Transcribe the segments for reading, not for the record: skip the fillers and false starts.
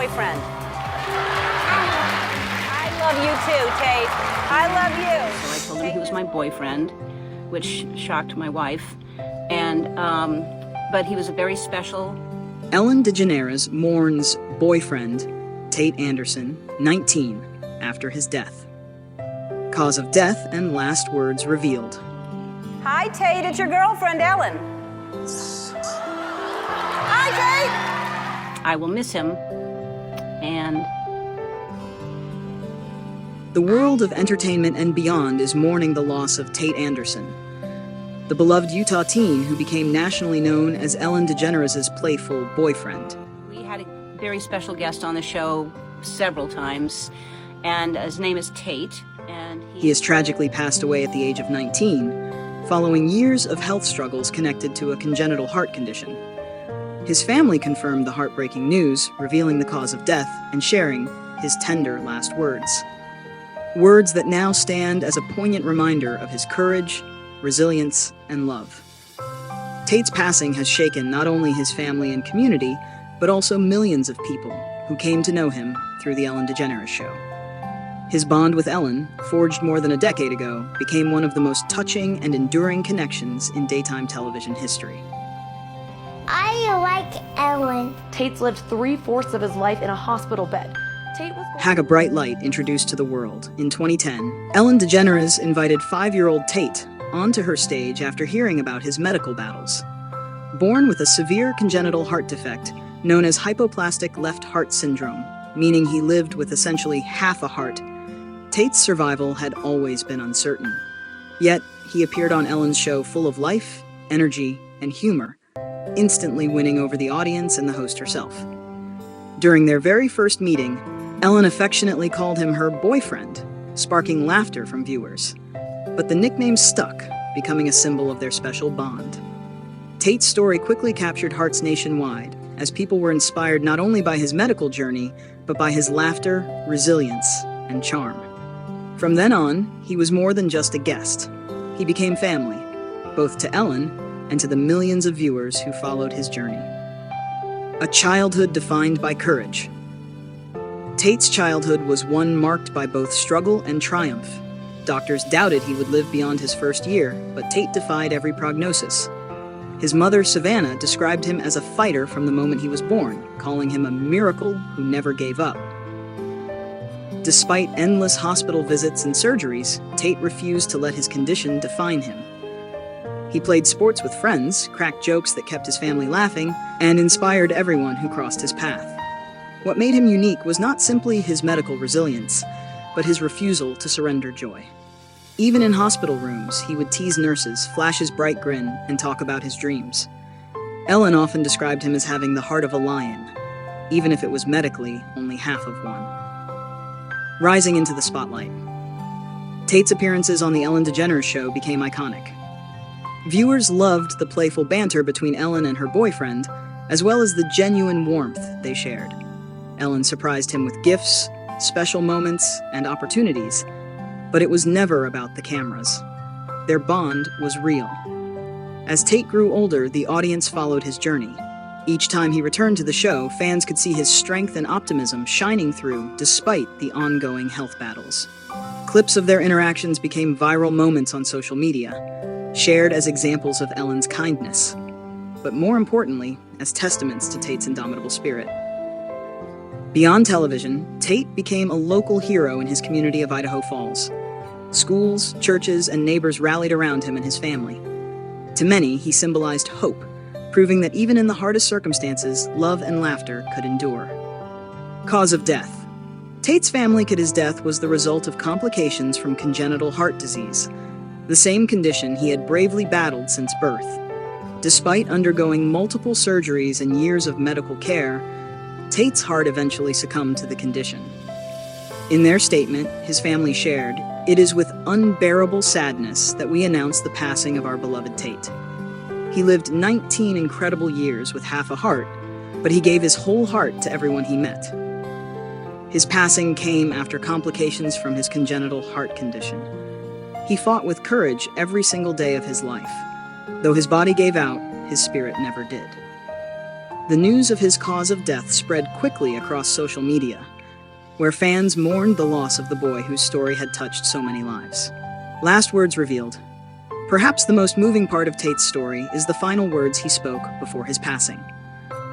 boyfriend? I love you too, Tayt. I love you. So I told him he was my boyfriend, which shocked my wife. But he was a very special. Ellen DeGeneres mourns boyfriend Tayt Andersen, 19, after his death. Cause of death and last words revealed. Hi, Tayt. It's your girlfriend, Ellen. Hi, Tayt. I will miss him, and the world of entertainment and beyond is mourning the loss of Tayt Andersen, the beloved Utah teen who became nationally known as Ellen DeGeneres' playful boyfriend. We had a very special guest on the show several times, and his name is Tayt, and he has tragically passed away at the age of 19, following years of health struggles connected to a congenital heart condition. His family confirmed the heartbreaking news, revealing the cause of death and sharing his tender last words. Words that now stand as a poignant reminder of his courage, resilience, and love. Tayt's passing has shaken not only his family and community, but also millions of people who came to know him through The Ellen DeGeneres Show. His bond with Ellen, forged more than a decade ago, became one of the most touching and enduring connections in daytime television history. I like Ellen. Tayt's lived 3/4 of his life in a hospital bed. Tayt was Hack a Bright Light introduced to the world. In 2010, Ellen DeGeneres invited 5-year-old Tayt onto her stage after hearing about his medical battles. Born with a severe congenital heart defect known as hypoplastic left heart syndrome, meaning he lived with essentially half a heart, Tayt's survival had always been uncertain. Yet, he appeared on Ellen's show full of life, energy, and humor, instantly winning over the audience and the host herself. During their very first meeting, Ellen affectionately called him her boyfriend, sparking laughter from viewers. But the nickname stuck, becoming a symbol of their special bond. Tayt's story quickly captured hearts nationwide, as people were inspired not only by his medical journey, but by his laughter, resilience, and charm. From then on, he was more than just a guest. He became family, both to Ellen and to the millions of viewers who followed his journey. A childhood defined by courage. Tayt's childhood was one marked by both struggle and triumph. Doctors doubted he would live beyond his first year, but Tayt defied every prognosis. His mother, Savannah, described him as a fighter from the moment he was born, calling him a miracle who never gave up. Despite endless hospital visits and surgeries, Tayt refused to let his condition define him. He played sports with friends, cracked jokes that kept his family laughing, and inspired everyone who crossed his path. What made him unique was not simply his medical resilience, but his refusal to surrender joy. Even in hospital rooms, he would tease nurses, flash his bright grin, and talk about his dreams. Ellen often described him as having the heart of a lion, even if it was medically only half of one. Rising into the spotlight. Tayt's appearances on The Ellen DeGeneres Show became iconic. Viewers loved the playful banter between Ellen and her boyfriend, as well as the genuine warmth they shared. Ellen surprised him with gifts, special moments, and opportunities, but it was never about the cameras. Their bond was real. As Tayt grew older, the audience followed his journey. Each time he returned to the show, fans could see his strength and optimism shining through despite the ongoing health battles. Clips of their interactions became viral moments on social media, shared as examples of Ellen's kindness, but more importantly, as testaments to Tayt's indomitable spirit. Beyond television, Tayt became a local hero in his community of Idaho Falls. Schools, churches, and neighbors rallied around him and his family. To many, he symbolized hope, proving that even in the hardest circumstances, love and laughter could endure. Cause of death. Tayt's family said his death was the result of complications from congenital heart disease, the same condition he had bravely battled since birth. Despite undergoing multiple surgeries and years of medical care, Tayt's heart eventually succumbed to the condition. In their statement, his family shared, "It is with unbearable sadness that we announce the passing of our beloved Tayt. He lived 19 incredible years with half a heart, but he gave his whole heart to everyone he met." His passing came after complications from his congenital heart condition. He fought with courage every single day of his life. Though his body gave out, his spirit never did. The news of his cause of death spread quickly across social media, where fans mourned the loss of the boy whose story had touched so many lives. Last words revealed. Perhaps the most moving part of Tayt's story is the final words he spoke before his passing.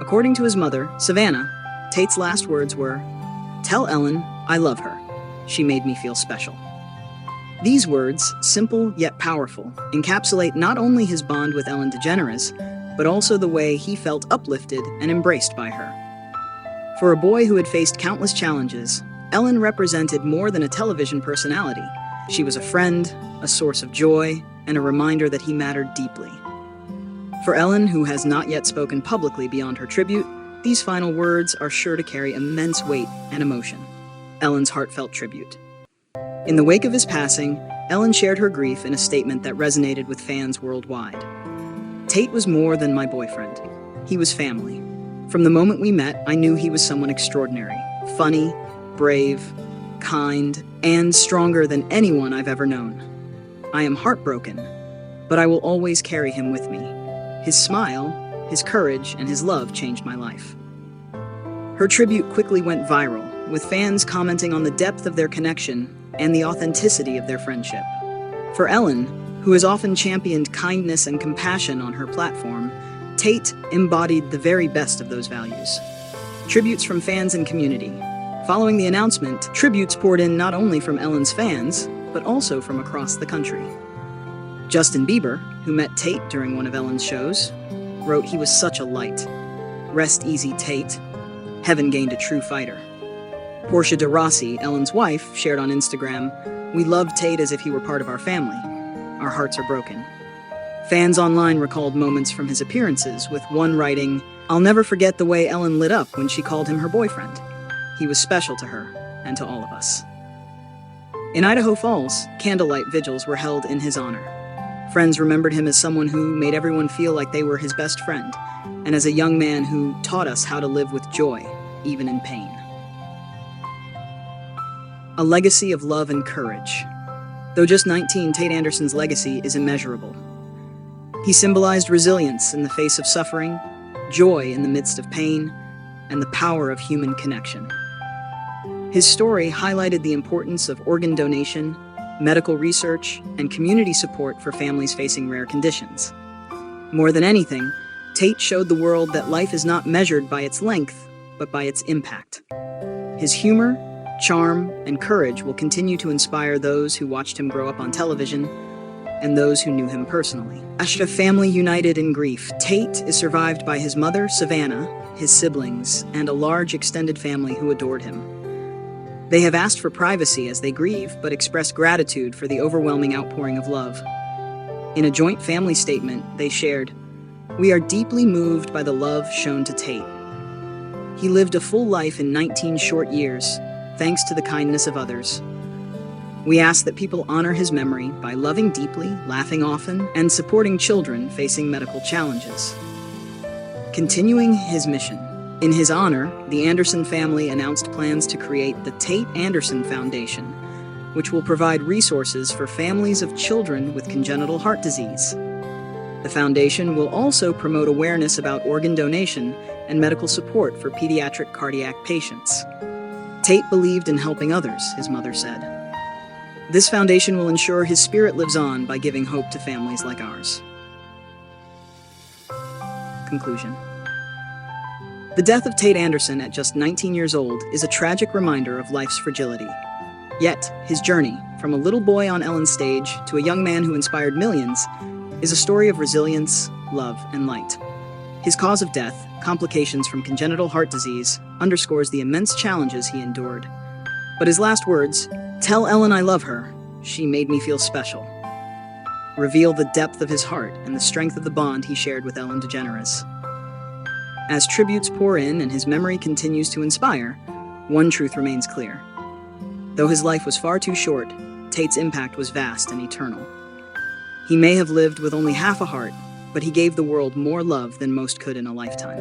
According to his mother, Savannah, Tayt's last words were, "Tell Ellen I love her. She made me feel special." These words, simple yet powerful, encapsulate not only his bond with Ellen DeGeneres, but also the way he felt uplifted and embraced by her. For a boy who had faced countless challenges, Ellen represented more than a television personality. She was a friend, a source of joy, and a reminder that he mattered deeply. For Ellen, who has not yet spoken publicly beyond her tribute, these final words are sure to carry immense weight and emotion. Ellen's heartfelt tribute. In the wake of his passing, Ellen shared her grief in a statement that resonated with fans worldwide. "Tayt was more than my boyfriend. He was family. From the moment we met, I knew he was someone extraordinary, funny, brave, kind, and stronger than anyone I've ever known. I am heartbroken, but I will always carry him with me. His smile, his courage, and his love changed my life." Her tribute quickly went viral, with fans commenting on the depth of their connection and the authenticity of their friendship. For Ellen, who has often championed kindness and compassion on her platform, Tayt embodied the very best of those values. Tributes from fans and community. Following the announcement, tributes poured in not only from Ellen's fans, but also from across the country. Justin Bieber, who met Tayt during one of Ellen's shows, wrote he was such a light. "Rest easy, Tayt. Heaven gained a true fighter." Portia de Rossi, Ellen's wife, shared on Instagram, "We loved Tayt as if he were part of our family. Our hearts are broken." Fans online recalled moments from his appearances, with one writing, "I'll never forget the way Ellen lit up when she called him her boyfriend. He was special to her and to all of us." In Idaho Falls, candlelight vigils were held in his honor. Friends remembered him as someone who made everyone feel like they were his best friend, and as a young man who taught us how to live with joy, even in pain. A legacy of love and courage. Though just 19, Tayt Andersen's legacy is immeasurable. He symbolized resilience in the face of suffering, joy in the midst of pain, and the power of human connection. His story highlighted the importance of organ donation, medical research, and community support for families facing rare conditions. More than anything, Tayt showed the world that life is not measured by its length, but by its impact. His humor, charm, and courage will continue to inspire those who watched him grow up on television and those who knew him personally. As a family united in grief, Tayt is survived by his mother, Savannah, his siblings, and a large extended family who adored him. They have asked for privacy as they grieve, but express gratitude for the overwhelming outpouring of love. In a joint family statement, they shared, "We are deeply moved by the love shown to Tayt. He lived a full life in 19 short years, thanks to the kindness of others. We ask that people honor his memory by loving deeply, laughing often, and supporting children facing medical challenges." Continuing his mission. In his honor, the Andersen family announced plans to create the Tayt Andersen Foundation, which will provide resources for families of children with congenital heart disease. The foundation will also promote awareness about organ donation and medical support for pediatric cardiac patients. Tayt believed in helping others, his mother said. This foundation will ensure his spirit lives on by giving hope to families like ours. Conclusion. The death of Tayt Andersen at just 19 years old is a tragic reminder of life's fragility. Yet, his journey, from a little boy on Ellen's stage to a young man who inspired millions, is a story of resilience, love, and light. His cause of death, complications from congenital heart disease, underscores the immense challenges he endured. But his last words, "Tell Ellen I love her. She made me feel special," reveal the depth of his heart and the strength of the bond he shared with Ellen DeGeneres. As tributes pour in and his memory continues to inspire, one truth remains clear. Though his life was far too short, Tayt's impact was vast and eternal. He may have lived with only half a heart, but he gave the world more love than most could in a lifetime.